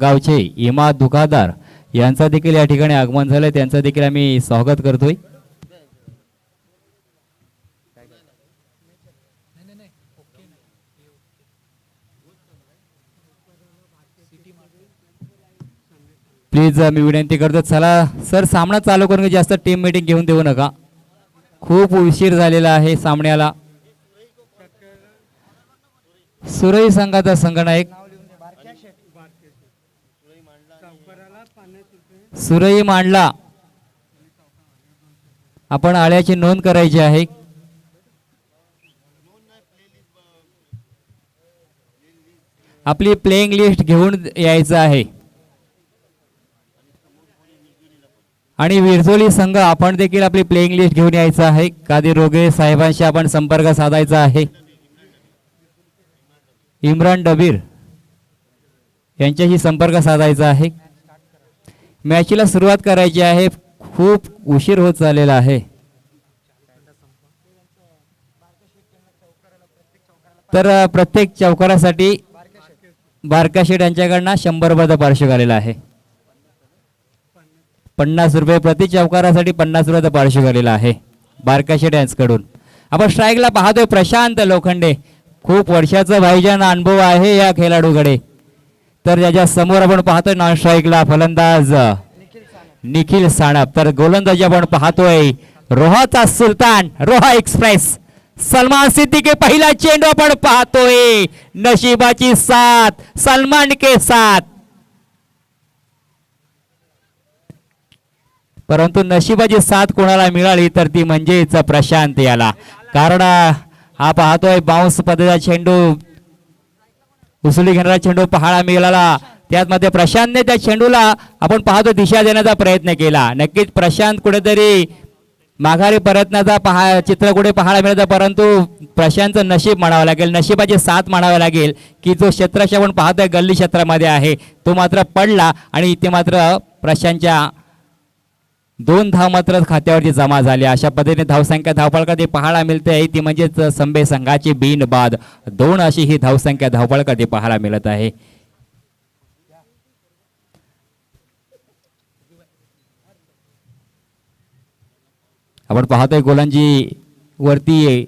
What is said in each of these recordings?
गावचे इमाद दुकानदार यांचा देखील या ठिकाणी आगमन झालंय, त्यांचं देखील आम्ही स्वागत करतोय. प्लीज मी विनंती करतो, चला सर सामना चालू करून जास्त टीम मीटिंग घेऊन देऊ नका, खूप उशीर झालेला आहे सामन्याला. सुरई संघाचा संघनायक सुरई मांडला, आपण आळ्याची नोंद करायची आहे. आपली प्लेइंग लिस्ट घेऊन यायचं आहे. आणि विरजोली संघ आपण देखील आपली प्लेइंग लिस्ट घेऊन यायचं आहे. कादी रोगे साहेबांशी आपण संपर्क साधायचा आहे. इम्रान डबीर यांच्याशी संपर्क साधायचा आहे. मॅचला सुरुवात करायची आहे, खूप उशीर होत चाललेला आहे. तर प्रत्येक चौकारासाठी बारका शेठ यांच्याकडनं 100 रुपयाचा पारितोषिक आलेला आहे. 50 रुपये प्रति चौकारासाठी 50 रुपयाचा पारितोषिक आलेला आहे बारका शेठ यांच्याकडून. आपण स्ट्राईकला पाहतोय प्रशांत लोखंडे, खूप वर्षाचा भाईजान अनुभव आहे या खेळाडूकडे. तर याच्या समोर आपण पाहतोय नॉन स्ट्राईकला फलंदाज निखिल साणप. तर गोलंदाजी आपण पाहतोय रोहाचा सुलतान, रोहा एक्सप्रेस सलमान सिद्दीकी. पहिला चेंडू आपण पाहतोय, नशिबाची साथ सलमान के साथ. परंतु नशिबाची साथ कोणाला मिळाली तर ती म्हणजेच प्रशांत याला. कारण हा पाहतोय बाउन्स पद्धतीचा चेंडू, उसळी घेणारा चेंडू पाहायला मिळाला. त्यामध्ये प्रशांतने त्या चेंडूला आपण पाहतो दिशा देण्याचा प्रयत्न केला. नक्कीच प्रशांत कुठेतरी माघारी परतण्याचा चित्र कुठे पाहायला मिळतं, परंतु प्रशांतचं नशीब म्हणावं लागेल, नशिबाची साथ म्हणावं लागेल की जो क्षेत्राशी आपण पाहतोय गल्ली क्षेत्रामध्ये आहे तो मात्र पडला. आणि इथे मात्र प्रशांतच्या 2 धाव मात्र खात्यावरती जमा झाली. अशा पद्धतीने धावसंख्या धावपळकात पाहायला मिळते, ती म्हणजेच संबे संघाची बिन बाद 2 अशी ही धावसंख्या धावपळकात पाहायला मिळत आहे. आपण पाहतोय गोलंदाजी वरती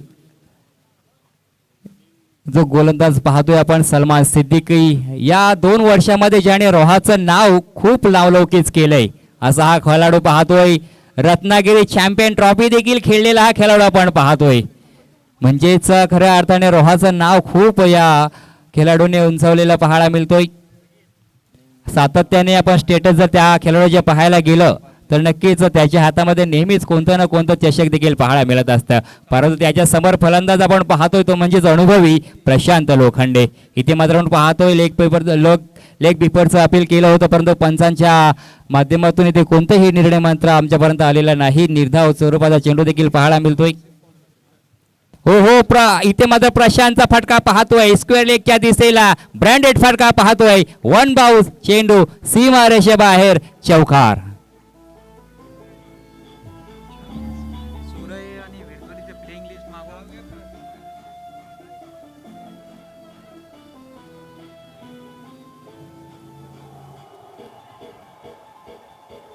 जो गोलंदाज पाहतोय आपण सलमान सिद्दीकी. या 2 वर्षामध्ये ज्याने रोहाचं नाव खूप नावलौकिक केलंय असा हा खेळाडू पाहतोय. रत्नागिरी चॅम्पियन ट्रॉफी देखील खेळलेला हा खेळाडू आपण पाहतोय. म्हणजेच खऱ्या अर्थाने रोहाचं नाव खूप या खेळाडूने उंचावलेलं पाहायला मिळतोय. सातत्याने आपण स्टेटस जर त्या खेळाडूचे पाहायला गेलं तर नक्कीच त्याच्या हातामध्ये नेहमीच कोणतं ना कोणतं चषक देखील पाहायला मिळत असतं. परंतु त्याच्या समोर फलंदाज आपण पाहतोय तो म्हणजेच अनुभवी प्रशांत लोखंडे. इथे मात्र आपण पाहतोय लेग बिफरचं अपील केलं होतं, परंतु पंचांच्या माध्यमातून इथे कोणताही निर्णय मात्र आमच्यापर्यंत आलेला नाही. निर्धाव स्वरूपाचा चेंडू देखील पाहायला मिळतोय. हो इथे मात्र प्रशांतचा फटका पाहतोय, स्क्वेअर लेगच्या दिशेला ब्रँडेड फटका पाहतोय. 1 बाउन्स चेंडू सीमा रेषेबाहेर चौकार.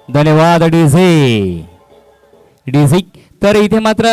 धन्यवाद डीझी. तर इथे मात्र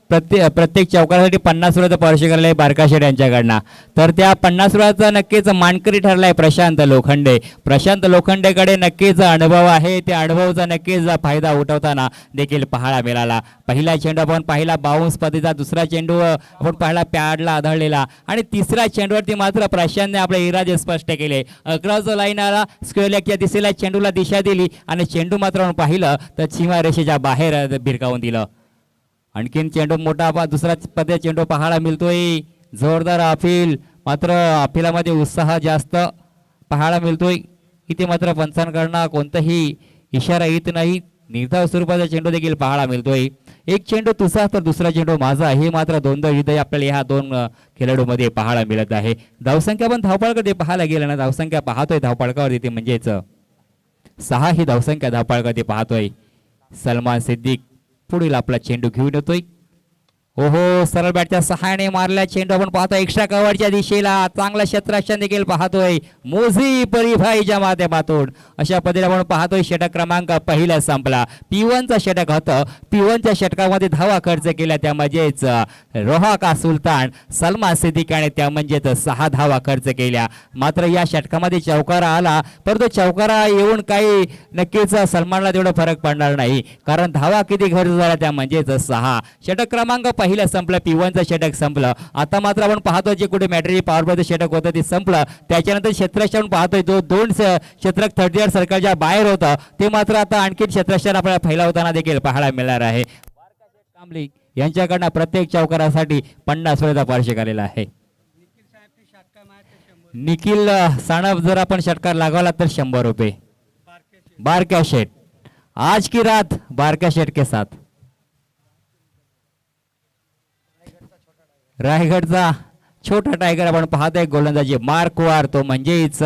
प्रत्येक चौकारासाठी 50 रुपयाचा पारितोषिक आलेलं आहे बारका शेठ यांच्याकडनं. तर त्या 50 रुपयाचा नक्कीच मानकरी ठरलाय प्रशांत लोखंडे. प्रशांत लोखंडेकडे नक्कीच अनुभव आहे, त्या अनुभवाचा नक्कीच फायदा उठवताना देखील पाहायला मिळाला. पहिला चेंडू आपण पाहिला बाउन्स पद्धतीचा, दुसरा चेंडू आपण पाहिला पॅडला आढळलेला आणि तिसऱ्या चेंडूवरती मात्र प्रशांतने आपले इरादे स्पष्ट केले. अक्रॉस लाईन आला, स्क्वेअर लेगच्या दिशेला चेंडूला दिशा दिली आणि चेंडू मात्र आपण पाहिलं तर सीमा रेषेच्या बाहेर भिरकावून दिलं. आणखीन चेंडू मोठा दुसरा पद्धत चेंडू पाहायला मिळतोय. जोरदार अपील, मात्र अपिलामध्ये उत्साह जास्त पाहायला मिळतोय. इथे मात्र पंचांकडनं कोणताही इशारा येत नाही. निर्धाव स्वरूपाचा चेंडू देखील पाहायला मिळतोय. एक चेंडू तुझा तर दुसरा चेंडू माझा, हे मात्र दोनदा युद्ध आपल्याला ह्या 2 खेळाडूमध्ये पाहायला मिळत आहे. धावसंख्या पण धावपळाकडे पाहायला गेलं ना, धावसंख्या पाहतोय धावपळकावर येते म्हणजेच 6 ही धावसंख्या धावपळाकडे पाहतोय. सलमान सिद्दीक पुढील आपला चेंडू घेऊन येतोय. ओहो, सरळ बॅटच्या सहाय्याने मारल्या चेंडू आपण पाहतो एक्स्ट्रा कव्हरच्या दिशेला चांगला क्षेत्ररक्षण देखील पाहतोय मोझी परिभाईच्या माध्यमातून. अशा पद्धतीने आपण पाहतोय षटक क्रमांक पहिला संपला. P1चा षटक होतं. P1च्या षटकामध्ये धावा खर्च केल्या त्या म्हणजेच रोहाका सुलतान सलमा सिद्दीकी आणि त्या म्हणजेच 6 धावा खर्च केल्या. मात्र या षटकामध्ये चौकारा आला परंतु चौकारा येऊन काही नक्कीच सलमानला तेवढा फरक पडणार नाही कारण धावा किती खर्च झाल्या त्या म्हणजेच 6. षटक क्रमांक पहिलं संपलं. P1चं षटक संपलं. आता मात्र आपण पाहतो जे कुठे मॅट्रिक पॉवर प्लेचं षटक होतं ते संपलं. त्याच्यानंतर क्षेत्ररक्षण पाहतोय जो 2 क्षेत्रक 30 सर्कलच्या बाहेर होतं ते मात्र आता आणखी क्षेत्ररक्षण आपल्याला फैलावताना देखील पाहायला मिळणार आहे. कांबळे यांच्याकडनं प्रत्येक चौकारासाठी 50 रुपयाचा पारितोषिक आलेला आहे. निखिल साणप जर आपण षटकार लागवला तर 100 रुपये. बारक्या शेट आज की रात बारक्या शेट के साथ. रायगडचा छोटा टायगर आपण पाहतोय गोलंदाजी मार्कवर तो म्हणजेच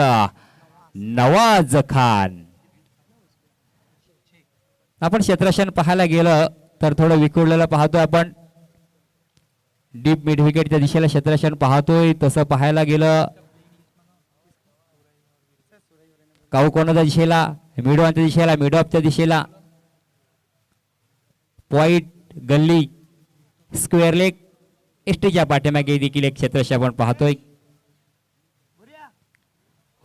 नवाज खान. आपण क्षेत्ररक्षण पाहायला गेलं तर थोडं विखुरलेलं पाहतोय आपण. डीप मिड विकेटच्या दिशेला क्षेत्ररक्षण पाहतोय तसं पाहायला गेलं काऊ कोणाच्या दिशेला मिडॉनच्या दिशेला मिडऑफच्या दिशेला पॉइंट गल्ली स्क्वेअर लेग एसटीच्या पाठीमागे देखील एक क्षेत्ररक्षण आपण पाहतोय.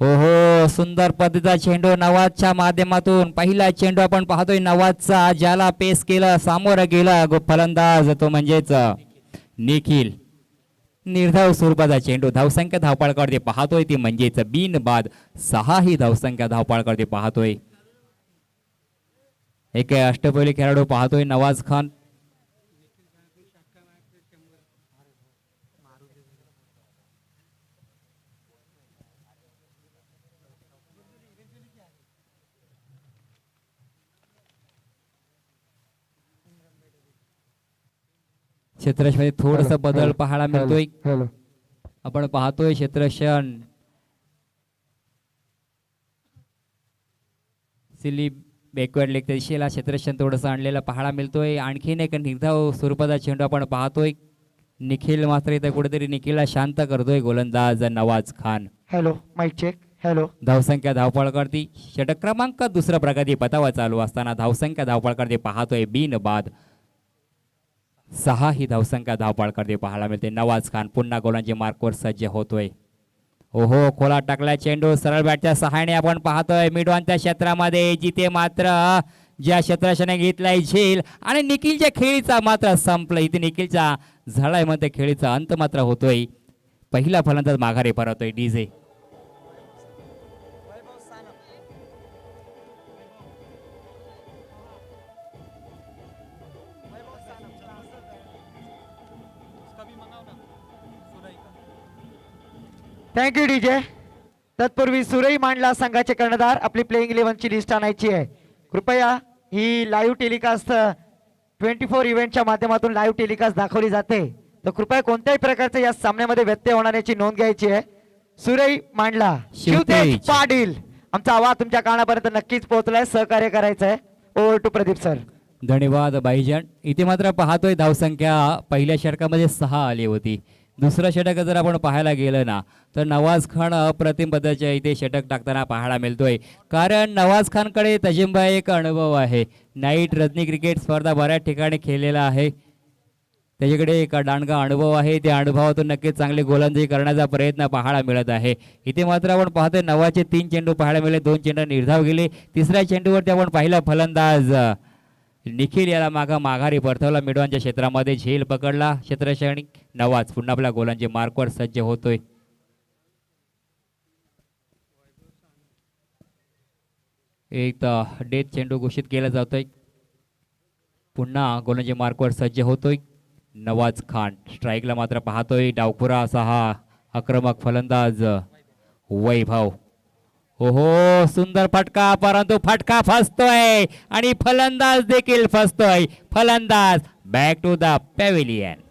हो हो, सुंदर पद्धतीचा चेंडू नवाजच्या माध्यमातून पहिला चेंडू आपण पाहतोय नवाजचा ज्याला पेस केलं सामोरं गेला फलंदाज तो म्हणजेच निखिल. निर्धाव स्वरूपाचा चेंडू धावसंख्या धावपाळकडे पाहतोय ती म्हणजेच बिन बाद 6 ही धावसंख्या धावपाळकडे पाहतोय. एक अष्टपैलू खेळाडू पाहतोय नवाज खान. क्षेत्ररक्षणामध्ये थोडस बदल पाहायला मिळतोय. आपण पाहतोय क्षेत्ररक्षण सिली बॅकवर्ड लेगच्या दिशेला क्षेत्ररक्षण थोडंसं आणलेलं पाहायला मिळतोय. आणखीन एक निर्धाव स्वरूपाचा चेंडू आपण पाहतोय. निखिल मात्र इथं कुठेतरी निखिलला शांत करतोय गोलंदाज Nawaz Khan. Hello mike check. Hello. धावसंख्या धावपळ करती षटक क्रमांक दुसरा प्रगती पथावर चालू असताना धावसंख्या धावपळ करते पाहतोय बिन बाद 6 ही धावसंख्या धावपळ करते पाहायला मिळते. नवाज खान पुन्हा गोलांच्या मार्कवर सज्ज होतोय. ओहो, खोला टाकला चेंडू सरळ बॅटच्या सहाय्याने आपण पाहतोय मिडॉनच्या क्षेत्रामध्ये जिथे मात्र ज्या क्षेत्ररक्षणाने घेतलाय झेल आणि निखिलच्या खेळीचा मात्र संपलं. इथे निखिलच्या झाडामध्ये खेळीचा अंत मात्र होतोय. पहिला फलंदाज माघारी परतोय डीजे. Thank you DJ. तत्पूर्वी सुरई मांडला संघाचे कर्णधार आपली प्लेइंग 11ची लिस्ट आणायची आहे. कृपया ही लाईव्ह टेलिकास्ट 24 इव्हेंटच्या माध्यमातून लाईव्ह टेलिकास्ट दाखवली जाते तर कृपया कोणत्याही प्रकारचे या सामन्यामध्ये व्यत्यय होणार याची नोंद घ्यायची आहे. सुरई मांडला शिवतेज पाटील आमचा आवाज तुमच्या कानापर्यंत नक्कीच पोहोचलाय. सहकार्य करायचं आहे. Over to Pradeep sir. धन्यवाद भाईजान. इथे मात्र पाहतोय धावसंख्या पहिल्या षटकामध्ये 6 आली होती. दुसरं षटक जर आपण पाहायला गेलं ना तर नवाज खान अप्रतिम पद्धतीच्या इथे षटक टाकताना पाहायला मिळतोय. कारण नवाज खानकडे तजिंबा एक अनुभव आहे. नाईट रजनी क्रिकेट स्पर्धा बऱ्याच ठिकाणी खेळलेला आहे. त्याच्याकडे एक दांडगा अनुभव आहे. त्या अनुभवातून नक्कीच चांगली गोलंदाजी करण्याचा प्रयत्न पाहायला मिळत आहे. इथे मात्र आपण पाहतोय नवाजचे 3 चेंडू पाहायला मिळाले. 2 चेंडू निर्धाव गेले. तिसऱ्या चेंडूवरती आपण पाहिला फलंदाज निखिल याला माघारी परतवला. मिडवानच्या क्षेत्रामध्ये झेल पकडला क्षेत्ररक्षणी. नवाज पुन्हा आपल्या गोलांच्या मार्कवर सज्ज होतोय. एक डेथ चेंडू घोषित केला जातोय. पुन्हा गोलांच्या मार्कवर सज्ज होतोय नवाज खान. स्ट्राईकला मात्र पाहतोय डावखुरा असा हा आक्रमक फलंदाज वैभव. ओहो, सुंदर फटका परंतु फटका फसतोय आणि फलंदाज देखील फसतोय. फलंदाज बॅक टू द पॅव्हिलियन.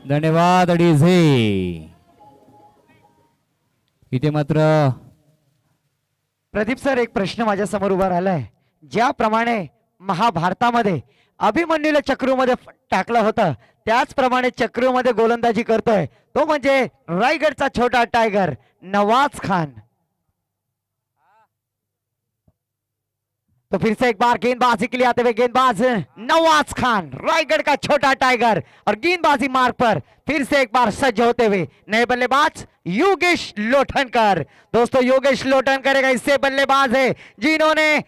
धन्यवाद डीजे. इथे मात्र प्रदीप सर, एक प्रश्न माझ्या समोर उभा राहिलाय. ज्याप्रमाणे महाभारतामध्ये अभिमन्यूला चक्रूमध्ये टाकलं होतं, त्याचप्रमाणे चक्रूमध्ये गोलंदाजी करतोय तो म्हणजे रायगडचा छोटा टायगर नवाज खान. तो फिर से एक बार गेंदबाजी के लिए आते हुए गेंदबाज नवाज खान, रायगढ़ का छोटा टाइगर, और गेंदबाजी मार्ग पर फिर से एक बार सज्ज होते हुए नए बल्लेबाज योगेश लोटनकर. दोस्तों, योगेश लोटनकर एक ऐसे बल्लेबाज है जिन्होंने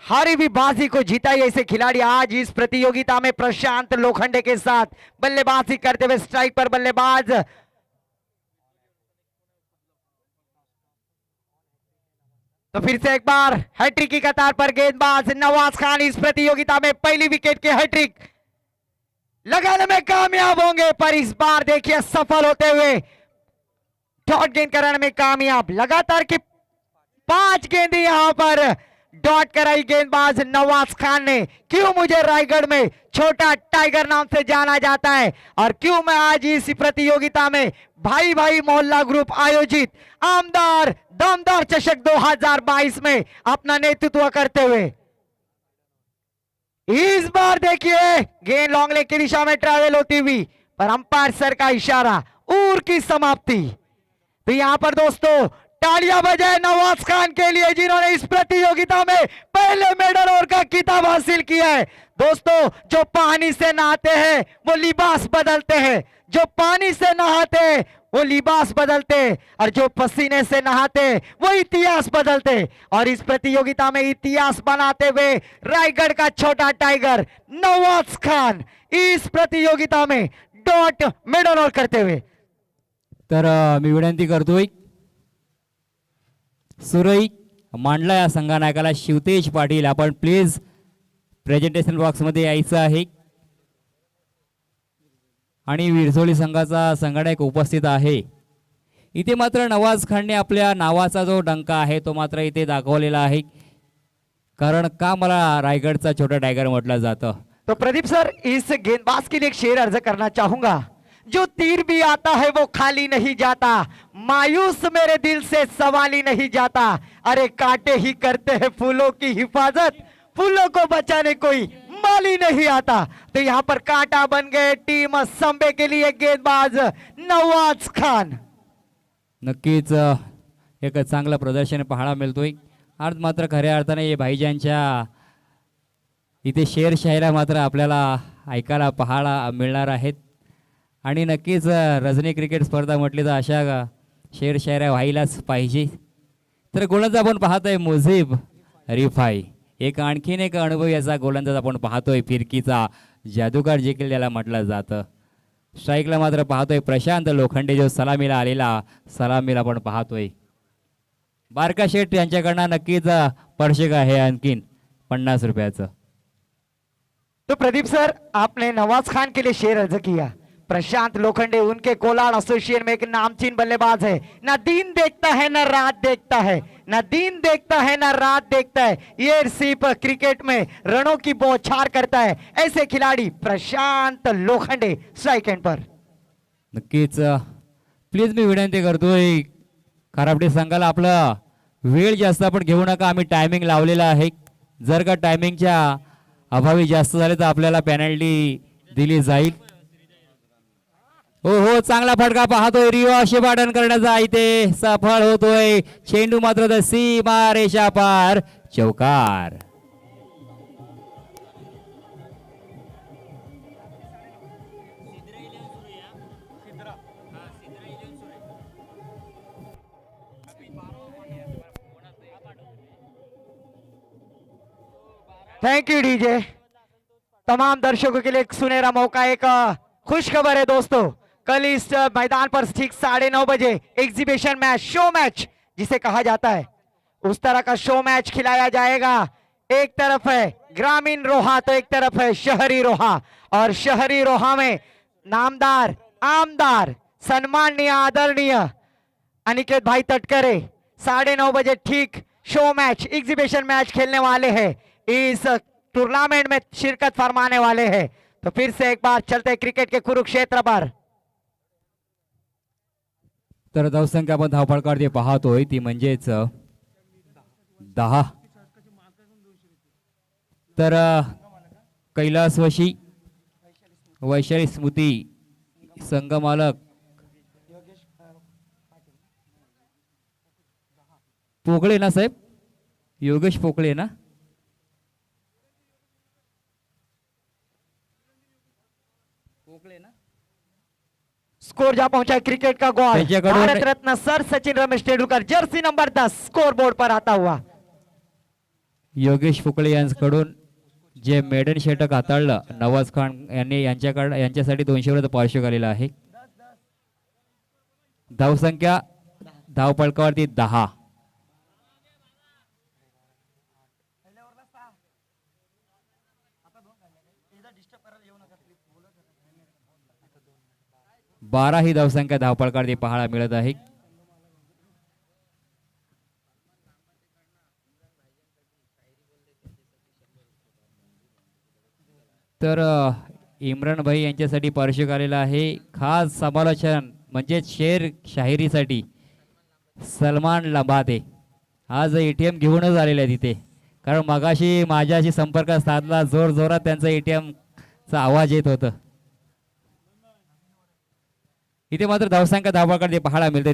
हारी हुई बाजी को जीता है. ऐसे खिलाड़ी आज इस प्रतियोगिता में प्रशांत लोखंडे के साथ बल्लेबाजी करते हुए स्ट्राइक पर बल्लेबाज तो फिर से एक बार हैट्रिक की कतार पर गेंदबाज नवाज खान इस प्रतियोगिता में पहली विकेट की हैट्रिक लगाने में कामयाब होंगे, पर इस बार देखिए सफल होते हुए डॉट गेंद कराने में कामयाब. लगातार की 5 गेंदें यहां पर डॉट कराई गेंदबाज नवाज खान ने. क्यों मुझे रायगढ़ में छोटा टाइगर नाम से जाना जाता है, और क्यों मैं आज इस प्रतियोगिता में भाई भाई मोहल्ला ग्रुप आयोजित आमदार दमदार चषक 2022 में अपना नेतृत्व करते हुए. इस बार देखिए गेंद लॉन्ग लेग की दिशा में ट्रैवल होती हुई, पर अंपायर सर का इशारा, और की समाप्ति. तो यहां पर दोस्तों तालियां बजाए नवाज खान के लिए, जिन्होंने इस प्रतियोगिता में पहले मेडल और का खिताब हासिल किया है. दोस्तों, जो पानी से नहाते हैं वो लिबास बदलते हैं, जो पानी से नहाते हैं वो लिबास बदलते, और जो पसीने से नहाते वो इतिहास बदलते. और इस प्रतियोगिता में इतिहास बनाते हुए रायगढ़ का छोटा टाइगर नवाज खान इस प्रतियोगिता में डॉट मेडल और करते हुए. तर मी विनंती करतोय सुरई मांडला या संघनायकाला शिवतेज पाटील, आपण प्लीज प्रेझेंटेशन बॉक्स मध्ये यायचं आहे. आणि विरझोली संघाचा संघनायक उपस्थित आहे. इथे मात्र नवाज खानने आपल्या नावाचा जो डंका आहे तो मात्र इथे दाखवलेला आहे, कारण का मला रायगडचा छोटा टायगर म्हटलं जातं. तो प्रदीप सर, इस गेंदबाज के लिए एक शेर अर्ज करना चाहूंगा. जो तीर भी आता है वो खाली नहीं जाता, मायूस मेरे दिल से सवाल ही नहीं जाता, अरे कांटे ही करते हैं फूलों की हिफाजत, फूलों को बचाने कोई माली नहीं आता. तो यहाँ पर कांटा बन गए टीम संबे के लिए गेंदबाज नवाज खान. नक्कीच एक चांगलं प्रदर्शन पाहायला मिळतोय. आज मात्र खऱ्या अर्थाने हे भाईजानच्या इथे शेर शायरा मात्र आपल्याला ऐकायला पाहायला मिळणार आहेत. आणि नक्कीच रजनी क्रिकेट स्पर्धा म्हटली तर अशा शेर शायऱ्या व्हायलाच पाहिजे. तर गोलंदाज आपण पाहतोय मुजीब रिफाई, एक आणखीन एक अनुभवी असा गोलंदाज आपण पाहतोय, फिरकीचा जादूगार देखील त्याला म्हटलं जातं. स्ट्राईकला मात्र पाहतोय प्रशांत लोखंडे, जो सलामीला आलेला सलामीला आपण पाहतोय. बारका शेठ यांच्याकडनं नक्कीच पर्षक आहे आणखीन 50 रुपयाचं. तो प्रदीप सर, आपने नवाज खान के लिए शेर अर्ज किया. प्रशांत लोखंडे उनके कोलार एसोसिएशन में एक नामचीन बल्लेबाज है. ना दिन देखता है ना रात देखता है, ना दिन देखता है ना रात देखता है, ये सिर्फ क्रिकेट में रनों की बौछार करता है. ऐसे खिलाड़ी प्रशांत लोखंडे स्ट्राइक एंड पर. नक्कीच प्लीज मी विनंती करतोय खराबडे संघाला आपलं वेळ जास्त आपण घेऊ नका. आम्ही टायमिंग लावलेला आहे. जर का टायमिंगच्या अभावी जास्त झाले तर आपल्याला पेनल्टी दिली जाईल. हो हो, चांगला फटका पाहतोय रिओ शिपाटन करण्याचा, इथे सफळ होतोय. चेंडू मात्र सीमा रेषा पार, चौकार. Thank you DJ. तमाम दर्शकों के लिए एक सुनहरा मौका, एक खुश खबर है दोस्तों. कल इस मैदान पर ठीक 9:30 बजे एग्जीबिशन मैच, शो मैच जिसे कहा जाता है, उस तरह का शो मैच खिलाया जाएगा. एक तरफ है ग्रामीण रोहा तो एक तरफ है शहरी रोहा, और शहरी रोहा में नामदार आमदार सम्माननीय आदरणीय अनिकेत भाई तटकरे 9:30 बजे ठीक शो मैच एग्जीबिशन मैच खेलने वाले हैं. इस टूर्नामेंट में शिरकत फरमाने वाले हैं। तो फिर से एक बार चलते क्रिकेट के कुरुक्षेत्र पर। तर धावसंख्या आपण धावपळकावरती पाहतोय ती म्हणजेच 10. तर कैलासवशी वैशाली स्मृती संघमालक पोकळे ना साहेब, योगेश पोकळे ना, पोकळे ना, स्कोर जा पहुंचा है क्रिकेट का गोल। त्याच्याकडून- Bharat Ratna sir Sachin Ramesh Tendulkar jersey number 10 scoreboard पर आता हुआ। योगेश पोकळे यांच्याकडून जे मेडन षटक हाताळलं नवाज खान यांनी यांच्यासाठी 200 विरुद्ध पारितोषिक आलेलं आहे। धावसंख्या धावपळकावरती 10. बारा ही धावसंख्या धावपळकावरती पाहायला मिळत आहे। तर इम्रान भाई यांच्यासाठी पारितोषिक आलेलं आहे खास समालोचन म्हणजे शेर शाहिरीसाठी सलमान लंबाते आज ATM घेऊनच आलेले आहे तिथे, कारण मगाशी माझ्याशी संपर्क साधला, जोर जोरात त्यांचा ATM चा आवाज येत होता। इथे मात्र धावसंख्या धावपळकावरती पाहायला मिळते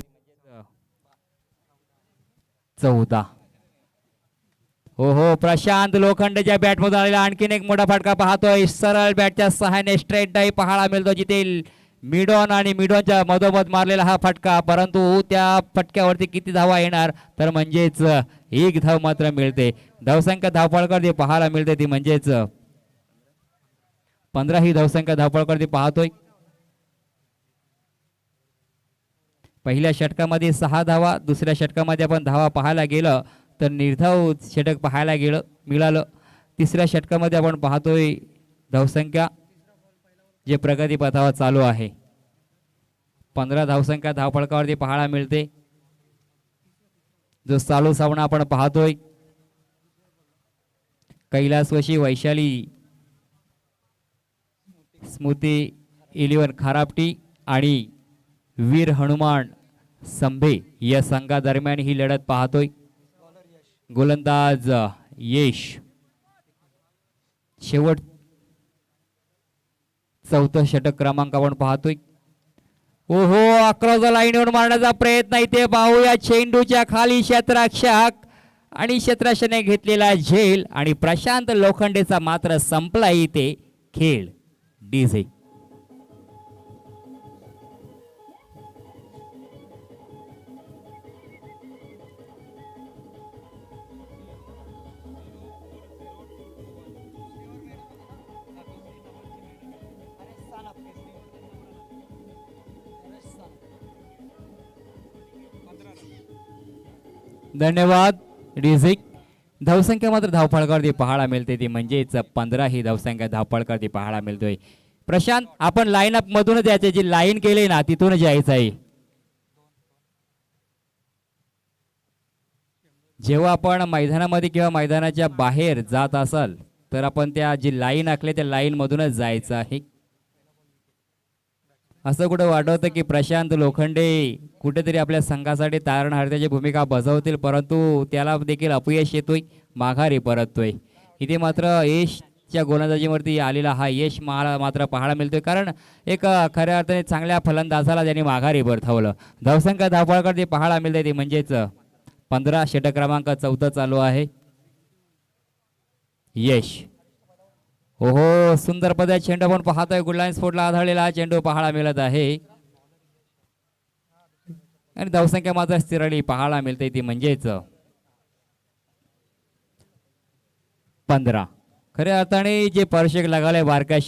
14. हो हो, प्रशांत लोखंडेच्या बॅटमधून आलेला आणखीन एक मोठा फटका पाहतोय, सरळ बॅटच्या सहाय्याने स्ट्रेट डाई पाहायला मिळतो, जिथे मिडॉन आणि मिडॉनच्या मधोमध मारलेला हा फटका, परंतु त्या फटक्यावरती किती धावा येणार, तर म्हणजेच 1 धाव मात्र मिळते। धावसंख्या धावपळकावरती पाहायला मिळते ती म्हणजेच 15 ही धावसंख्या धावपळकावरती पाहतोय। पहिल्या षटकामध्ये 6 धावा, दुसऱ्या षटकामध्ये आपण धावा पाहायला गेलं तर निर्धाव षटक पाहायला मिळालं। तिसऱ्या षटकामध्ये आपण पाहतोय धावसंख्या जे प्रगतीपथावर चालू आहे, 15 धावसंख्या धावपळकावरती पाहायला मिळते। जो चालू सामना आपण पाहतोय कैलासवशी वैशाली स्मृती 11 खारापटी आणि वीर हनुमान संभे या संघादरम्यान ही लढत पाहतोय। गोलंदाज यश शेवट 4थं षटक क्रमांक आपण पाहतोय। ओहो, अक्रॉस द लाईनवर मारण्याचा प्रयत्न इथे पाहूया, चेंडूच्या खाली क्षेत्ररक्षक आणि क्षेत्ररक्षकाने घेतलेला झेल आणि प्रशांत लोखंडेचा मात्र संपला इथे खेळ। डीजे धन्यवाद रिझिक। धावसंख्या मात्र धावपळकावरती पाहायला मिळते ती म्हणजेच 15 ही धावसंख्या धावपळकावरती पाहायला मिळतोय। प्रशांत, आपण लाईन अप मधूनच यायचे, जी लाईन केली ना तिथूनच यायचं आहे। जेव्हा आपण मैदानामध्ये किंवा मैदानाच्या बाहेर जात असाल तर आपण त्या जी लाईन आखली त्या लाईन मधूनच जायचं आहे। असं कुठं वाटतं की प्रशांत लोखंडे कुठेतरी आपल्या संघासाठी तारणहारत्याची भूमिका बजावतील, परंतु त्याला देखील अपयश येतोय, माघारी परततोय। इथे मात्र यशच्या गोलंदाजीवरती आलेला हा यश मात्र पाहायला मिळतोय, कारण एक खऱ्या अर्थाने चांगल्या फलंदाजाला त्यांनी माघारी परतवलं। धावसंख्या धावपळकावरती पाहायला मिळते ती म्हणजेच 15 षटक क्रमांक 14 चालू आहे। यश हो, सुंदर पद्धत चेंडू आपण पाहतोय, गुडलाईन स्फोटला आढळलेला चेंडू पाहायला मिळत आहे आणि धावसंख्या मात्र स्थिरली पाहायला मिळते ती म्हणजेच 15। खऱ्या अर्थाने जे पारितोषिक लगावलंय बारका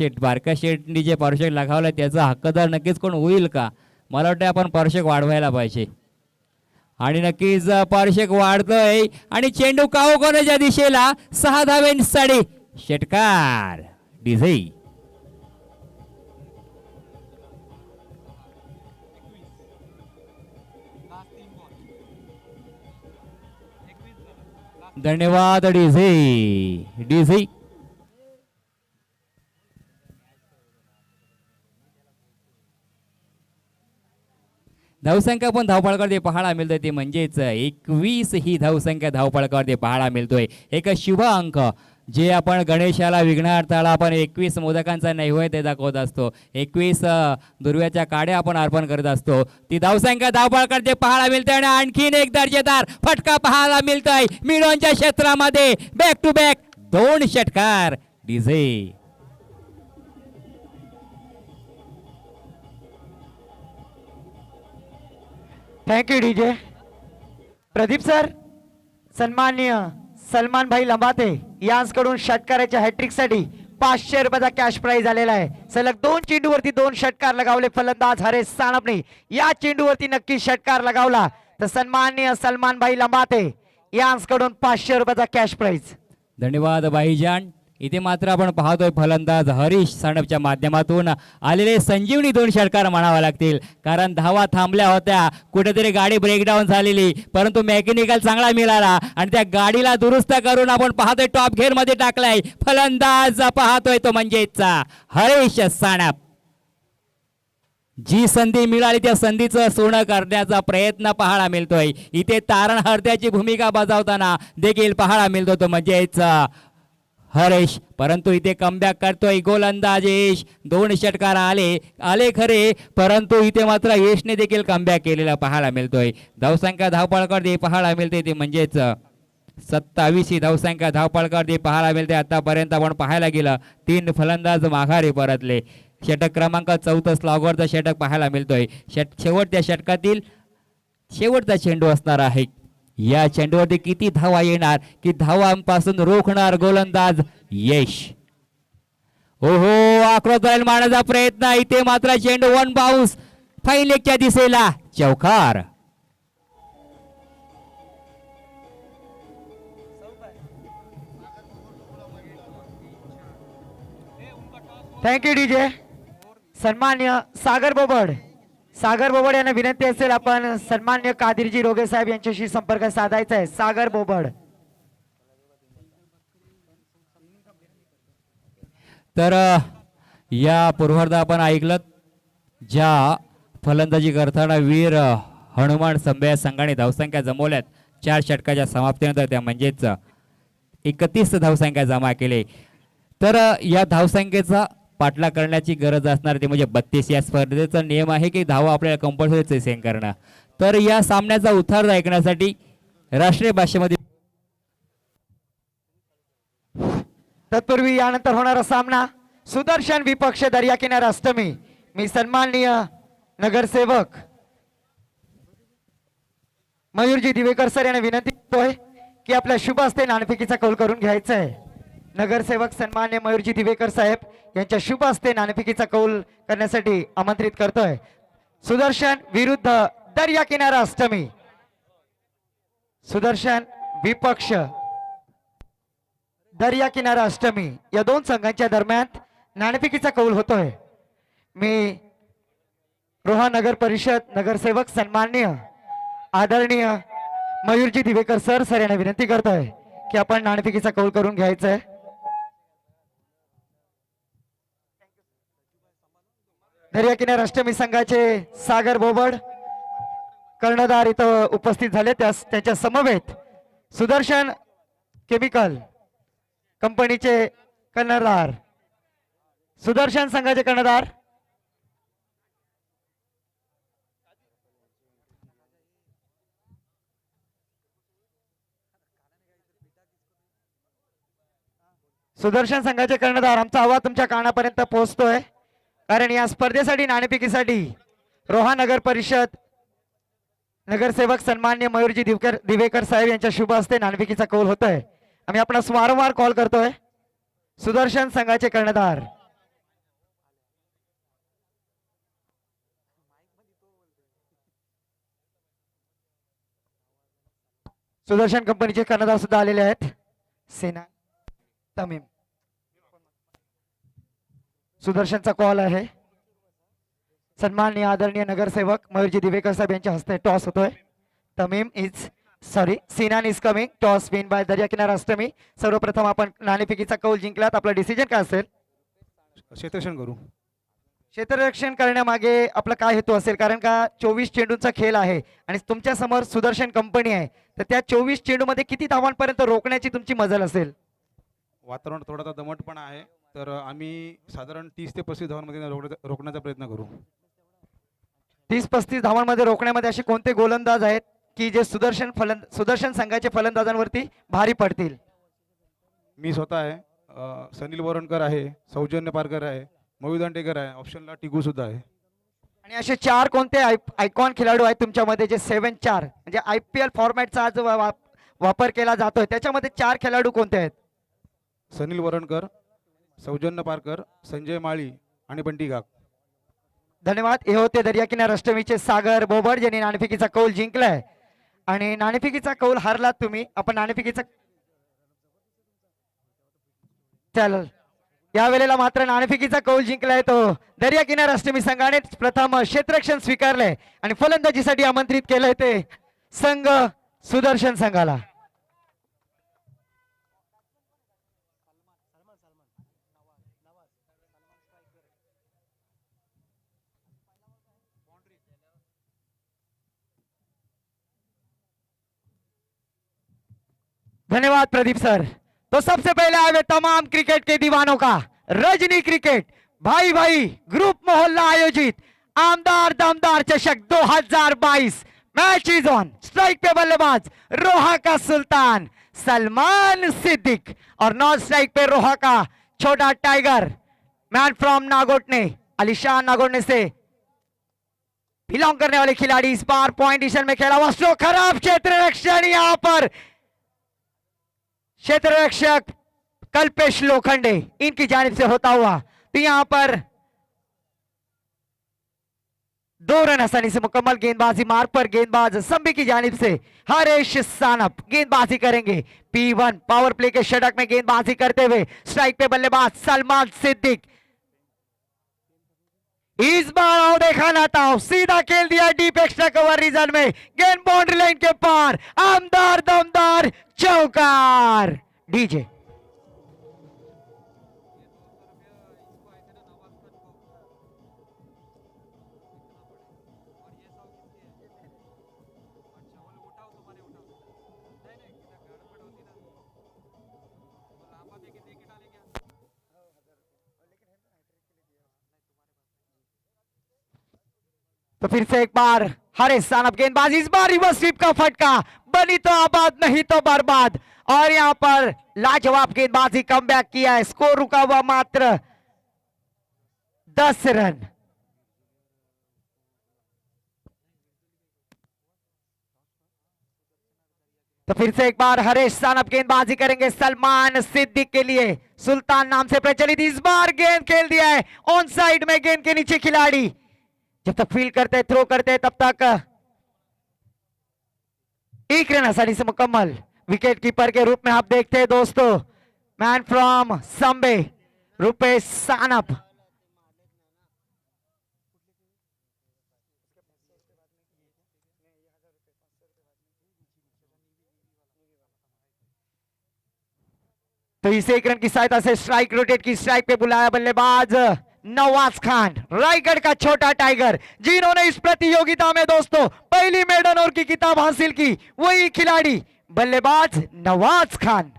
शेठनी जे पारितोषिक लगावलंय त्याचा हक्कदार नक्कीच कोण होईल का? मला वाटतं आपण पारितोषिक वाढवायला पाहिजे आणि नक्कीच पारितोषिक वाढतोय आणि चेंडू कोणाच्या दिशेला 6 धावेंसाठी षटकार डीजे। धन्यवाद डीजे। धावसंख्या पण धावपळावरती पाहायला मिळतोय ती म्हणजेच 21 ही धावसंख्या धावपळावरती पाहायला मिळतोय. एक शुभ अंक जे आपण गणेशाला विघ्नहर्ताला आपण 21 मोदकांचा नैवेद्य दाखवत असतो, 21 दुर्व्याच्या काड्या आपण अर्पण करत असतो. ती धावसंख्या धावपळावरती पाहायला मिळते आणि आणखीन एक दर्जेदार फटका पाहायला मिळतोय मिडोनच्या क्षेत्रामध्ये. बॅक टू बॅक 2 षटकार DJ. Thank you DJ. Pradeep sir, सन्माननीय सलमान भाई लंबाते यांकडून षटकाराच्या हॅट्रिक साठी 500 रुपयाचा कॅश प्राइज आलेला आहे. सलग 2 चेंडूवरती 2 षटकार लगावले फलंदाज हरेश सानपने. या चेंडूवरती नक्की षटकार लगावला तर सन्माननीय सलमान भाई लंबाते यांकडून 500 रुपयाचा कॅश प्राइज. धन्यवाद भाईजान. इथे मात्र आपण पाहतोय फलंदाज हरीश सानपच्या माध्यमातून आलेले संजीवनी 2 षटकार म्हणावा लागतील, कारण धावा थांबल्या होत्या, कुठेतरी गाडी ब्रेकडाऊन झालेली, परंतु मेकॅनिकल चांगला मिळाला आणि त्या गाडीला दुरुस्त करून आपण पाहतोय टॉप घेर मध्ये टाकलाय. फलंदाज पाहतोय तो म्हणजेच हरीश सानप. जी संधी मिळाली त्या संधीचं सोनं करण्याचा प्रयत्न पाहायला मिळतोय. इथे तारणहर्त्याची भूमिका बजावताना देखील पाहायला मिळतो तो म्हणजेच हरेश, परंतु इथे कमबॅक करतोय गोलंदाज यश. 2 षटकार आले खरे, परंतु इथे मात्र यशने देखील कमबॅक केलेला पाहायला मिळतोय. धावसंख्या धावपळावरती पाहायला मिळते ती म्हणजेच 27 ही धावसंख्या धावपळावरती पाहायला मिळते. आतापर्यंत आपण पाहायला गेलं 3 फलंदाज माघारी परतले. षटक क्रमांक 14 स्लॉगवरचा षटक पाहायला मिळतोय. शेवटच्या षटकातील शेवटचा चेंडू असणार आहे. या चेंडूवरती किती धावा येणार, की धावांपासून रोखणार गोलंदाज यश. ओहो, आक्रोश मारण्याचा प्रयत्न, इथे मात्र चेंडू 1 बाउन्स फाईन लेगच्या दिशेला चौकार. Thank you DJ. सन्मान्य सागर बोबड यांना विनंती असेल आपण सन्मान्य कादिरजी रोगे साहेब यांच्याशी संपर्क साधायचा आहे. सागर बोबड. तर या पूर्वार्ध आपण ऐकलं ज्या फलंदाजी करताना वीर हनुमान संभ्या संघाने धावसंख्या जमवल्यात 4 षटकाच्या समाप्तीनंतर, त्या म्हणजेच 31 धावसंख्या जमा केले. तर या धावसंख्येचा पाठला करण्याची गरज असणार ते म्हणजे 32. या स्पर्धेचा नियम आहे की धावा आपल्याला कंपल्सरी चेसिंग करणं. तर या सामन्याचा उतार ऐकण्यासाठी राष्ट्रीय भाषेमध्ये तत्पूर्वी यानंतर होणारा सामना सुदर्शन विपक्ष दर्या किनारा अष्टमी. मी सन्माननीय नगरसेवक मयूरजी दिवेकर सर यांना विनंती करतोय की आपल्या शुभ हस्ते नाणेफेकीचा कौल करून घ्यायचा आहे. नगरसेवक सन्मान्य मयूरजी दिवेकर साहेब यांच्या शुभ हस्ते नाणेफेकीचा कौल करण्यासाठी आमंत्रित करतोय. सुदर्शन विरुद्ध दर्या किनारा अष्टमी. सुदर्शन विपक्ष दर्या किनारा अष्टमी या 2 संघांच्या दरम्यान नाणेफेकीचा कौल होतोय. मी रोहा नगर परिषद नगरसेवक सन्माननीय आदरणीय मयूरजी दिवेकर सर यांना विनंती करतोय की आपण नाणेफेकीचा कौल करून घ्यायचा आहे. दर्या किनारा अष्टमी संघाचे सागर बोबड कर्णधार इथं उपस्थित झाले. त्यांच्या समवेत सुदर्शन केमिकल कंपनीचे कर्णधार, सुदर्शन संघाचे कर्णधार सुदर्शन संघाचे कर्णधार. आमचा आवाज तुमच्या कानापर्यंत पोहोचतोय, कारण या स्पर्धेसाठी नाणेफेकीसाठी रोहा नगर परिषद नगरसेवक सन्मान्य मयूरजी दिवेकर साहेब यांच्या शुभ हस्ते नाणेफेकीचा कौल होतोय. आम्ही आपणास वारंवार कॉल करतोय. सुदर्शन संघाचे कर्णधार सुदर्शन कंपनीचे कर्णधार सुद्धा आलेले आहेत. सेना तमीम. सुदर्शनचा कॉल आहे. सन्माननीय आदरणीय नगरसेवक मयूरजी दिवेकर साहेब यांच्या हस्ते टॉस होतोय. Tamim is Sinan is coming. Toss win by Darya Kinara Ashtami. सर्वप्रथम आपण नाणेफेकीचा कौल जिंकलात. आपला डिसिजन काय असेल? क्षेत्ररक्षण करू. क्षेत्ररक्षण करण्यामागे आपला काय हेतू असेल, कारण का 24 चेंडूंचा खेळ आहे आणि तुमच्या समोर सुदर्शन कंपनी आहे, तर त्या 24 चेंडूमध्ये किती धावांपर्यंत रोखण्याची तुमची मजल असेल? वातावरण थोडासा दमटपणा आहे, तर आम्ही साधारण 30 ते 35 धावांमध्ये रोखण्याचा प्रयत्न करू. 30-35 धावांमध्ये रोखण्यामध्ये असे कोणते गोलंदाज आहेत की जे सुदर्शन संघाच्या फलंदाजांवरती भारी पडतील? मी स्वतः आहे, सनील बोरणकर आहे, सौजन्य पारकर आहे, मयू दांडेकर आहे, ऑप्शनला टिकू सुद्धा आहे. आणि असे 4 कोणते आयकॉन खेळाडू आहेत तुमच्यामध्ये, जे 7-4 म्हणजे IPL फॉर्मॅटचा आज वापर केला जातोय, त्याच्यामध्ये 4 खेळाडू कोणते आहेत? सनील बोरणकर, सौजन्य पारकर, संजय माळी आणि बंटी गाग. धन्यवाद. हे होते दर्याकिनार अष्टमीचे सागर बोबड, ज्यांनी नाणेफेकीचा कौल जिंकलाय आणि नाणेफेकीचा कौल हारलात तुम्ही. आपण नाणेफेकीचा चालेल, या वेळेला मात्र नाणेफेकीचा कौल जिंकलाय तो दर्याकिनार अष्टमी संघाने. प्रथम क्षेत्ररक्षण स्वीकारलंय आणि फलंदाजीसाठी आमंत्रित केलंय ते संघ सुदर्शन संघाला. धन्यवाद प्रदीप सर. तो सबसे पहले आए तमाम क्रिकेट के दीवानों का रजनी क्रिकेट भाई भाई ग्रुप मोहल्ला आयोजित आमदार दमदार चषक 2022 मैच इज ऑन. स्ट्राइक पे बल्लेबाज रोहा का सुल्तान सलमान सिद्दीक और नॉन स्ट्राइक पे रोहा का छोटा tiger man from Nagothane Alishan Nagothane से बिलोंग करने वाले खिलाड़ी. इस बार पॉइंट डिशन में खेला हुआ स्ट्रोक खराब क्षेत्र रक्षण यहां पर क्षेत्ररक्षक कल्पेश लोखंडे इनकी जानिब से होता हुआ. तो यहां पर 2 रन आसानी से मुकम्मल. गेंदबाजी मार्ग पर गेंदबाज संबी की जानिब से हरेश सानप गेंदबाजी करेंगे. P1 पावर प्ले के षटक में गेंदबाजी करते हुए स्ट्राइक पे बल्लेबाज सलमान सिद्दीक. इस बार आओ देखा ना था, सीधा खेल दिया डीप एक्स्ट्रा कवर रीजन में. गेंद बाउंड्री लाइन के पार, आमदार दमदार चौकार. डीजे तो फिर से एक बार हरे सानप गेंदबाजी. इस बार रिवर्स स्वीप का फटका, बनी तो आबाद नहीं तो बर्बाद. और यहां पर लाजवाब गेंदबाजी कमबैक किया है. स्कोर रुका हुआ मात्र 10 रन. तो फिर से एक बार हरेश सानप गेंदबाजी करेंगे सलमान सिद्दीक के लिए. सुल्तान नाम से प्रचलित इस बार गेंद खेल दिया है ऑन साइड में. गेंद के नीचे खिलाड़ी जब तक फील्ड करते थ्रो करते तब तक 1 रन आसानी से मुकम्मल. विकेट कीपर के रूप में आप देखते हैं दोस्तों मैन फ्रॉम संबे रुपेश सानप. तो इस 1 रन की सहायता से स्ट्राइक रोटेट की. स्ट्राइक पे बुलाया बल्लेबाज नवाज खान, रायगढ़ का छोटा टाइगर, जिन्होंने इस प्रतियोगिता में दोस्तों पहली मेडन ओवर की किताब हासिल की. वही खिलाड़ी बल्लेबाज नवाज खान.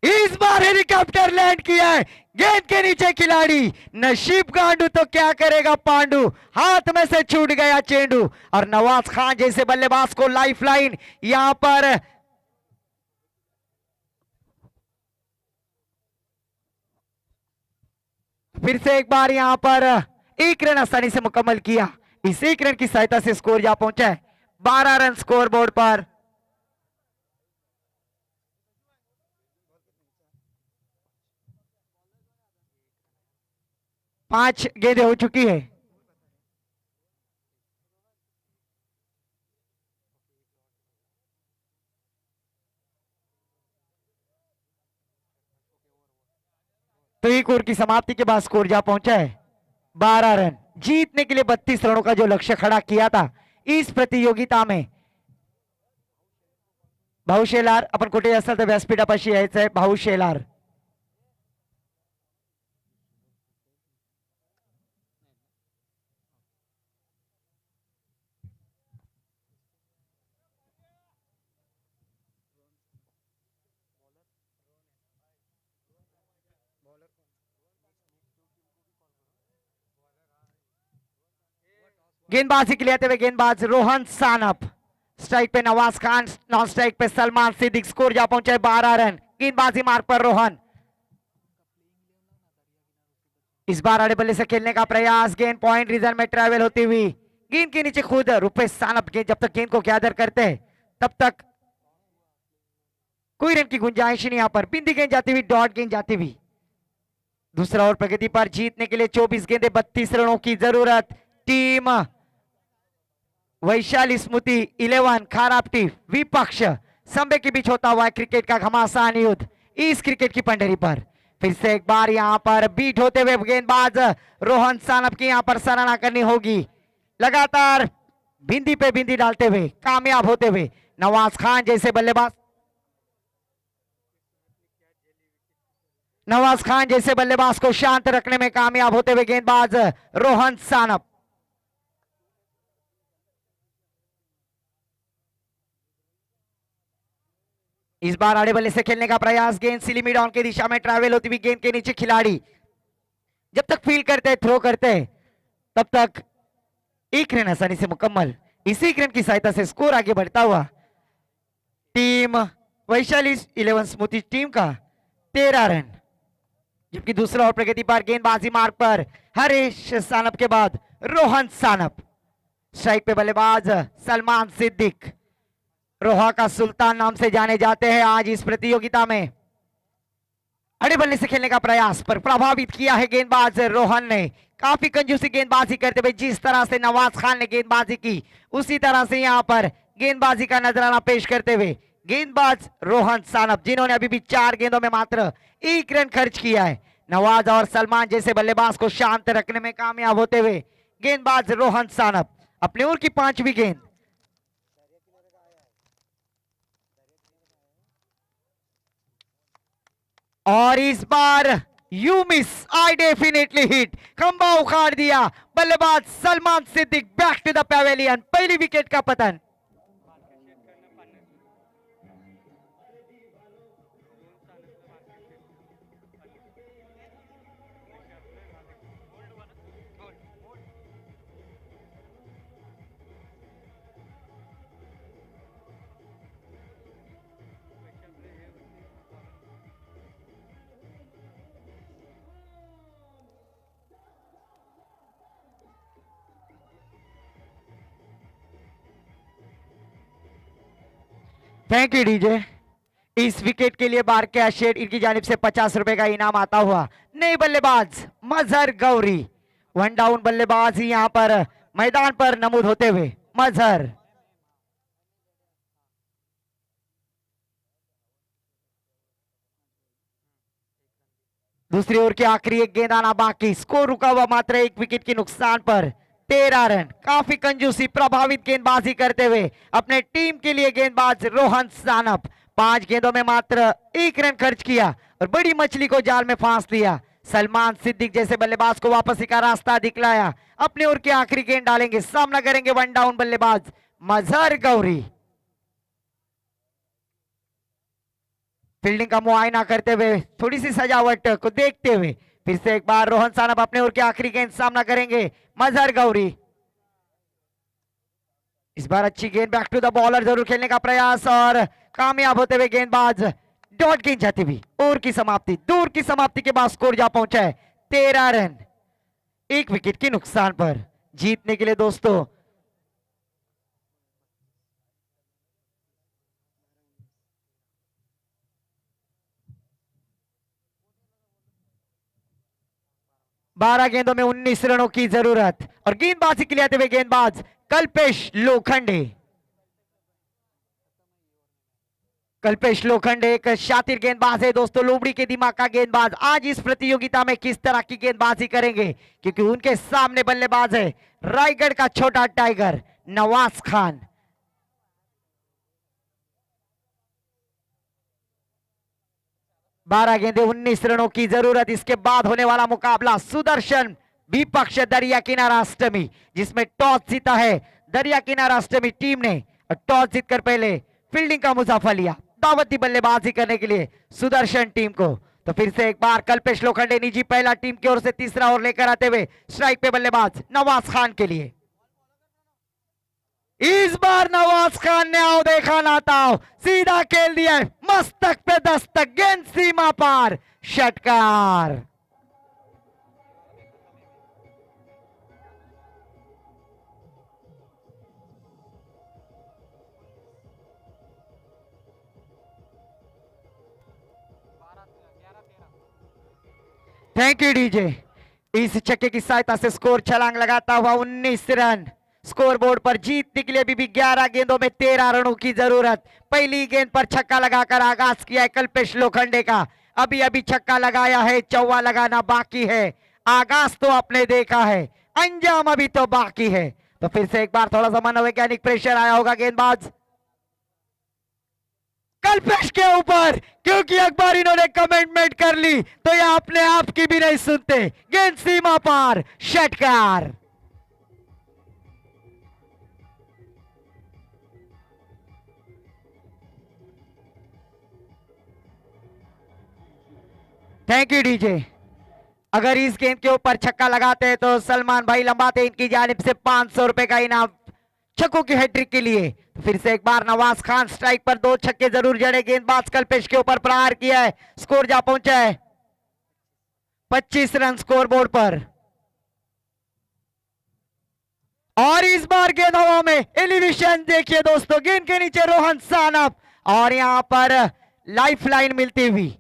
इस बार हेलीकॉप्टर लैंड किया है. गेंद के नीचे खिलाड़ी. नशीब गांडू तो क्या करेगा पांडू, हाथ में से छूट गया चेंडू. और नवाज खान जैसे बल्लेबाज को लाइफलाइन यहां पर फिर से एक बार यहां पर 1 रन आसानी से मुकम्मल किया. इस 1 रन की सहायता से स्कोर यहां पहुंचा है 12 रन स्कोर बोर्ड पर. पांच गेंदें हो चुकी है. तो एक ओवर की समाप्ति के बाद स्कोर जा पहुंचा है 12 रन. जीतने के लिए 32 रनों का जो लक्ष्य खड़ा किया था इस प्रतियोगिता में. भाऊ शेलार, आपण कुठे असाल तर व्यासपीठापाशी यायचं आहे. भाऊ शेलार गेंदबाजी के लिए आते हुए गेंदबाज रोहन सानप, स्ट्राइक पे नवाज खान, नॉन स्ट्राइक पे सलमान सिद्दीक। स्कोर जा पहुंचा है 12 रन। गेंदबाजी मार्ग पर रोहन, इस बार आड़े बल्ले से खेलने का प्रयास। गेंद पॉइंट रीजन में ट्रैवल होती हुई गेंद के नीचे खुद रुपेश सानप। गेंद जब तक गेंद को गैदर करते हैं तब तक कोई रन की गुंजाइश नहीं। यहां पर बिंदी गेंद जाती हुई, डॉट गेंद जाती हुई। दूसरा ओवर प्रगति पर जीतने के लिए 24 गेंदे 32 रनों की जरूरत। टीम वैशाली स्मृति 11 खारापटी विपक्ष संबे के बीच होता हुआ क्रिकेट का घमासान युद्ध इस क्रिकेट की पंडरी पर। फिर से एक बार यहां पर बीट होते हुए गेंदबाज रोहन सानप की यहां पर सराहना करनी होगी। लगातार बिंदी पे बिंदी डालते हुए कामयाब होते हुए नवाज खान जैसे बल्लेबाज, नवाज खान जैसे बल्लेबाज को शांत रखने में कामयाब होते हुए गेंदबाज रोहन सानप। इस बार आड़े बल्ले से खेलने का प्रयास। गेंद सिली मिड ऑन की दिशा में ट्रैवल होती हुई गेंद के नीचे खिलाड़ी जब तक फील करते थ्रो करते तब तक एक रन आसानी से मुकम्मल। इसी रन की सहायता से स्कोर आगे बढ़ता हुआ टीम वैशाली 11 स्मृति टीम का 13 रन। जबकि दूसरा ओवर प्रगति पर गेंदबाजी मार्ग पर हरीश सानप के बाद रोहन सानप। स्ट्राइक पे बल्लेबाज सलमान सिद्दीक, रोहा का सुल्तान नाम से जाने जाते हैं। आज इस प्रतियोगिता में अड़े बल्ले से खेलने का प्रयास पर प्रभावित किया है गेंदबाज रोहन ने। काफी कंजूसी गेंदबाजी करते हुए जिस तरह से नवाज खान ने गेंदबाजी की उसी तरह से यहां पर गेंदबाजी का नजराना पेश करते हुए गेंदबाज रोहन सानप, जिन्होंने अभी भी 4 गेंदों में मात्र 1 रन खर्च किया है। नवाज और सलमान जैसे बल्लेबाज को शांत रखने में कामयाब होते हुए गेंदबाज रोहन सानप अपने ओवर की 5वीं गेंद। और इस बार you miss I definitely hit, खंबा उखाड़ दिया बल्लेबाज Salman Siddique. Back to the pavilion, पहली विकेट का पतन। Thank you DJ. इस विकेट के लिए बार कैश शेड इनकी जानिब से 50 रुपए का इनाम आता हुआ नए बल्लेबाज मजहर गौरी। 1 डाउन बल्लेबाज ही यहां पर मैदान पर नमूद होते हुए मजहर। दूसरी ओर की आखिरी एक गेंद आना बाकी। स्कोर रुका हुआ मात्र 1 विकेट के नुकसान पर 13 रन। काफी कंजूसी प्रभावित गेंदबाजी करते हुए अपने टीम के लिए गेंदबाज रोहन सानप 5 गेंदों में मात्र 1 रन खर्च किया और बड़ी मछली को जाल में फांस लिया। सलमान सिद्दीक जैसे बल्लेबाज को वापसी का रास्ता दिखलाया। अपने ओवर की आखिरी गेंद डालेंगे, सामना करेंगे 1 डाउन बल्लेबाज मजहर गौरी। फील्डिंग का मुआयना करते हुए, थोड़ी सी सजावट को देखते हुए फिर से एक बार रोहन सानप अपने ओवर की आखिरी गेंद सामना करेंगे मजहर गौरी। इस बार अच्छी गेंद बैक टू द बॉलर, जरूर खेलने का प्रयास और कामयाब होते हुए गेंदबाज डॉट गेंद जाती हुई ओवर की समाप्ति। दूर की समाप्ति के बाद स्कोर जा पहुंचा है 13 रन 1 विकेट के नुकसान पर। जीतने के लिए दोस्तों बारह गेंदों में 19 रनों की जरूरत। और गेंदबाजी के लिए आते हुए गेंदबाज कल्पेश लोखंडे। कल्पेश लोखंडे एक शातिर गेंदबाज है दोस्तों, लोमड़ी के दिमाग का गेंदबाज। आज इस प्रतियोगिता में किस तरह की गेंदबाजी करेंगे, क्योंकि उनके सामने बल्लेबाज है रायगढ़ का छोटा टाइगर नवाज खान। बारह गेंदे 19 रनों की जरूरत। इसके बाद होने वाला मुकाबला सुदर्शन विपक्ष दरिया किनारा अष्टमी, जिसमें टॉस जीता है दरिया किनारा अष्टमी टीम ने। और टॉस जीतकर पहले फील्डिंग का मुजाफा लिया, दावती बल्लेबाजी करने के लिए सुदर्शन टीम को। तो फिर से एक बार कल्पेश लोखंडे निजी पहला टीम की ओर से तीसरा ओवर लेकर आते हुए स्ट्राइक पे बल्लेबाज नवाज खान के लिए। इस बार नवाज खान ने आओ देखा ना ताओ, सीधा खेल दिया है, मस्तक पे दस्तक, गेंद सीमा पार, षटकार। Thank you DJ. इस छक्के की सहायता से स्कोर छलांग लगाता हुआ 19 रन स्कोर बोर्ड पर। जीतने के लिए अभी भी 11 गेंदों में 13 रनों की जरूरत। पहली गेंद पर छक्का लगाकर आगाज किया है कल्पेश लोखंडे का। अभी अभी छक्का लगाया है, चौवा लगाना बाकी है। आगाज तो आपने देखा है, अंजाम अभी तो बाकी है। तो फिर से एक बार थोड़ा सा मनोवैज्ञानिक प्रेशर आया होगा गेंदबाज कल्पेश के ऊपर, क्योंकि अखबार इन्होंने कमिटमेंट कर ली तो ये अपने आप की भी नहीं सुनते। गेंद सीमा पार, षटकार। Thank you DJ. अगर इस गेंद के ऊपर छक्का लगाते हैं तो सलमान भाई लंबाते इनकी जानिब से 500 रुपए का इनाम छक्कों की हैट्रिक के लिए। फिर से एक बार नवाज खान स्ट्राइक पर, 2 छक्के जरूर जड़े। गेंदबाज कल्पेश के ऊपर प्रहार किया है, स्कोर जा पहुंचा है 25 रन स्कोर बोर्ड पर। और इस बार गेंद हवा में, एलिवेशन देखिए दोस्तों, गेंद के नीचे रोहन सानप और यहां पर लाइफ लाइन मिलती हुई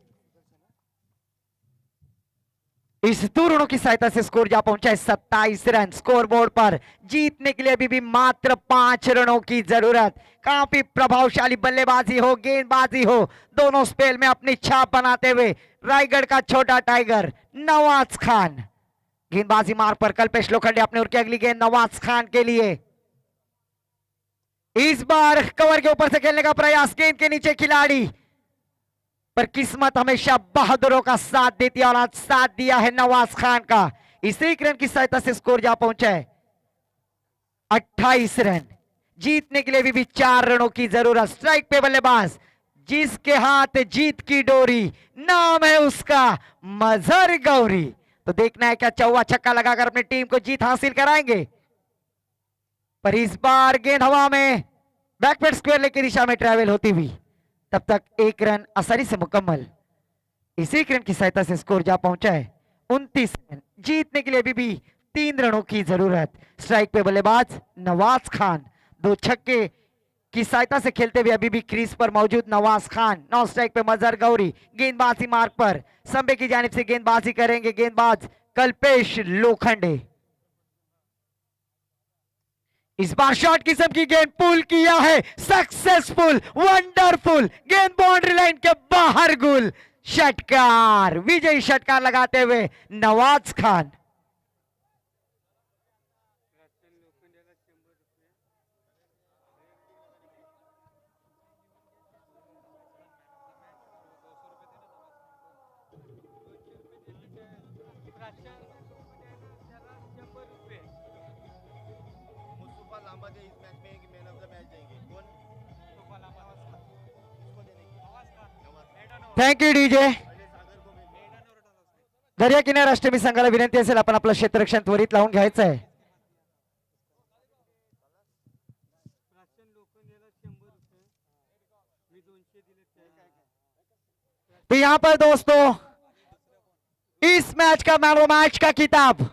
इस 2 रनों की सहायता से स्कोर जा पहुंचा है 27 रन स्कोर बोर्ड पर। जीतने के लिए अभी भी मात्र 5 रनों की जरूरत। काफी प्रभावशाली बल्लेबाजी हो, गेंदबाजी हो, दोनों स्पेल में अपनी छाप बनाते हुए रायगढ़ का छोटा टाइगर नवाज खान। गेंदबाजी मार्ग पर कल्पेश लोखंडे अपने ओर की अगली गेंद नवाज खान के लिए। इस बार कवर के ऊपर से खेलने का प्रयास, गेंद के नीचे खिलाड़ी, पर किस्मत हमेशा बहादुरों का साथ देती है और आज साथ दिया है नवाज खान का। इस 1 रन की सहायता से स्कोर जा पहुंचा है 28 रन। जीतने के लिए भी 4 रनों की जरूरत। स्ट्राइक पे बल्लेबाज, जिसके हाथ जीत की डोरी, नाम है उसका मजहर गौरी। तो देखना है क्या चौवा छक्का लगाकर अपनी टीम को जीत हासिल कराएंगे। पर इस बार गेंद हवा में बैकवर्ड स्क्वायर की दिशा में ट्रैवल होती हुई, तब तक 1 रन आसानी से मुकम्मल। इस 1 रन की सहायता से स्कोर जा पहुंचा है 29 रन। जीतने के लिए अभी भी 3 रनों की जरूरत। स्ट्राइक पे बल्लेबाज नवाज खान, 2 छक्के की सहायता से खेलते हुए अभी भी क्रीज पर मौजूद नवाज खान। 9 स्ट्राइक पे मजहर गौरी, गेंदबाजी मार्ग पर संबे की जानिब से गेंदबाजी करेंगे गेंदबाज कल्पेश लोखंडे। इस बार शॉर्ट किस्म की गेंद पुल किया है, सक्सेसफुल, वंडरफुल, गेंद बाउंड्री लाइन के बाहर गुल, षटकार। विजयी षटकार लगाते हुए Nawaz Khan. Thank you DJ. दर्या किनारा अष्टमी संघाला विनंती असेल आपण आपलं क्षेत्ररक्षण त्वरित लावून घ्यायचं आहे। तो यहां पर दोस्तों इस मैच का मैन ऑफ मैच का खिताब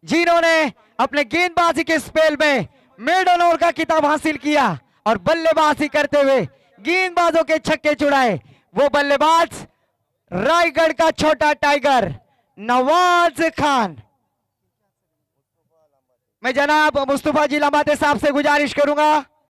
जिन्होंने अपने गेंदबाजी के स्पेल में मिडल ओवर का खिताब हासिल किया और बल्लेबाजी करते हुए गेंदबाजों के छक्के छुड़ाए, वो बल्लेबाज रायगढ़ का छोटा टाइगर नवाज खान। मैं जनाब मुस्तफा जी लंबाते साहब से गुजारिश करूंगा